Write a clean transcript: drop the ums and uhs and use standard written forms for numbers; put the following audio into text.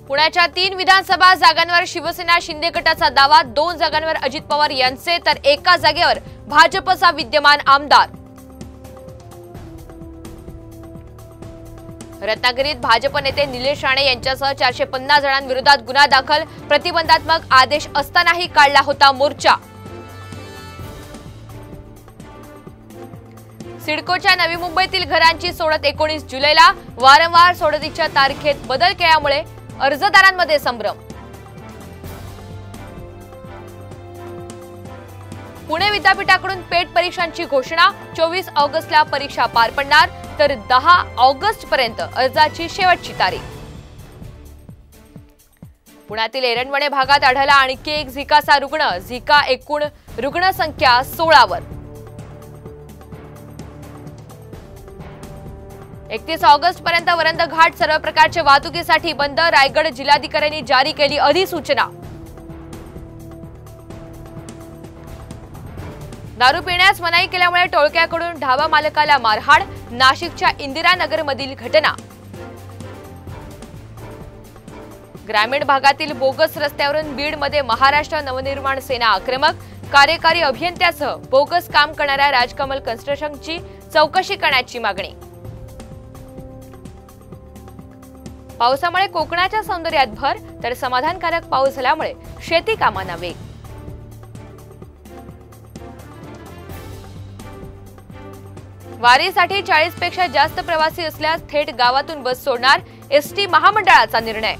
पुण्याच्या 3 विधानसभा जागांवर शिवसेना शिंदे गटाचा दावा, 2 जागांवर अजित पवार यांचे तर एका जागेवर भाजपचा विद्यमान आमदार। रत्नागिरीत भाजप नेते निलेश राणे यांच्यासह 450 जणांविरोधात गुन्हा दाखल, प्रतिबंधात्मक आदेश असतानाही काढला होता मोर्चा। सिडकोच्या नवी मुंबईतील घरांची सोडत 19 जुलैला, वारंवार सोडतीच्या तारखेत बदल केल्यामुळे अर्जदारांमध्ये संभ्रम। पुणे विद्यापीठाकडून पेट परीक्षांची घोषणा, 24 ऑगस्टला परीक्षा पार पडणार, तर 10 ऑगस्ट पर्यंत अर्जाची शेवटची तारीख। पुण्यातील एरंडवणे भागात आढळला आणखी एक झिकाचा रुग्ण, झिका एकूण रुग्ण संख्या 16 वर। 31 ऑगस्ट पर्यंत वरंद घाट सर्व प्रकारच्या वाहतुकीसाठी बंद, रायगड जिल्हाधिकाऱ्यांनी जारी केली अधिसूचना। दारू पिण्यास मनाई केल्यामुळे टोळक्याकडून ढाबा मालकाला मारहाण, नाशिकच्या इंदिरानगरमधील घटना। ग्रामीण भागातील बोगस रस्त्यावरून बीडमध्ये महाराष्ट्र नवनिर्माण सेना आक्रमक, कार्यकारी अभियंत्यासह बोगस काम करणाऱ्या राजकमल कन्स्ट्रक्शनची चौकशी करण्याची मागणी। पावसामुळे कोकणाच्या सौंदर्यात भर, तर समाधानकारक पाऊस झाल्यामुळे शेती कामांना वेग। वारीसाठी 40 पेक्षा जास्त प्रवासी असल्यास थेट गावातून बस सोडणार, एसटी महामंडळाचा निर्णय।